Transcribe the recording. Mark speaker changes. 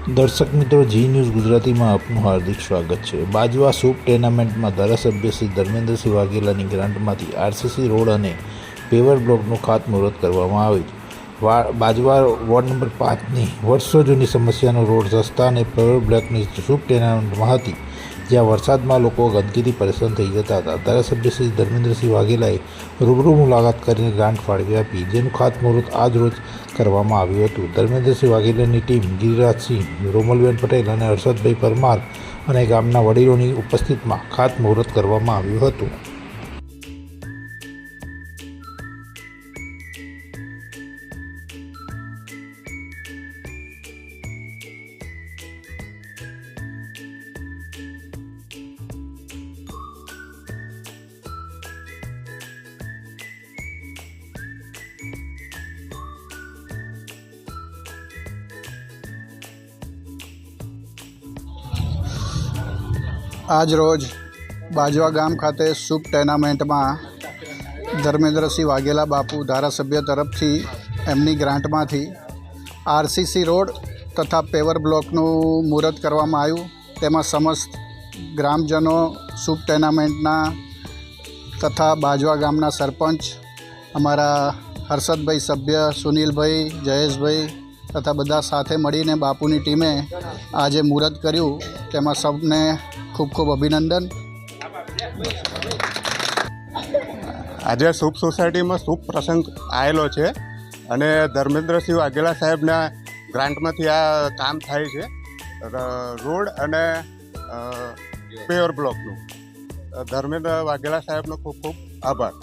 Speaker 1: દર્શક મિત્રો, જી ન્યૂઝ ગુજરાતીમાં આપનું હાર્દિક સ્વાગત છે। બાજવા સૂપ ટુર્નામેન્ટમાં ધારાસભ્ય શ્રી ધર્મેન્દ્રસિંહ વાઘેલાની ગ્રાન્ટમાંથી આરસીસી રોડ અને પેવર બ્લોકનું ખાતમુહૂર્ત કરવામાં આવ્યું। બાજવા વોર્ડ નંબર 5ની વર્ષો જૂની સમસ્યાનો રોડ રસ્તા અને પેવર બ્લોકની સૂપ ટુર્નામેન્ટમાં હતી, જ્યાં વરસાદમાં લોકો ગંદકીથી પરેશાન થઈ જતા હતા। ધારાસભ્ય શ્રી ધર્મેન્દ્રસિંહ વાઘેલાએ રૂબરૂ મુલાકાત કરીને ગ્રાન્ટ ફાળવી આપી, જેનું ખાતમુહૂર્ત આજ રોજ કરવામાં આવ્યું હતું। ધર્મેન્દ્રસિંહ વાઘેલાની ટીમ ગિરિરાજસિંહ, રોમલબેન પટેલ અને હર્ષદભાઈ પરમાર અને ગામના વડીલોની ઉપસ્થિતિમાં ખાતમુહૂર્ત કરવામાં આવ્યું હતું।
Speaker 2: આજ રોજ બાજવા ગામ ખાતે સૂપ ટુર્નામેન્ટમાં ધર્મેન્દ્રસિંહ વાઘેલા બાપુ ધારાસભ્ય તરફથી એમની ગ્રાન્ટમાંથી આરસીસી રોડ તથા પેવર બ્લોકનું મુહૂર્ત કરવામાં આવ્યું। તેમાં સમસ્ત ગ્રામજનો, સૂપ ટુર્નામેન્ટના તથા બાજવા ગામના સરપંચ, અમારા હર્ષદભાઈ સભ્ય, સુનિલભાઈ, જયેશભાઈ તથા બધા સાથે મળીને બાપુની ટીમે આજે મુહૂર્ત કર્યું। તેમાં સૌને ખૂબ ખૂબ અભિનંદન।
Speaker 3: આજે સૂપ સોસાયટીમાં શુભ પ્રસંગ આવેલો છે અને ધર્મેન્દ્રસિંહ વાઘેલા સાહેબના ગ્રાન્ટમાંથી આ કામ થાય છે, રોડ અને પેવર બ્લોકનું। ધર્મેન્દ્ર વાઘેલા સાહેબનો ખૂબ ખૂબ આભાર।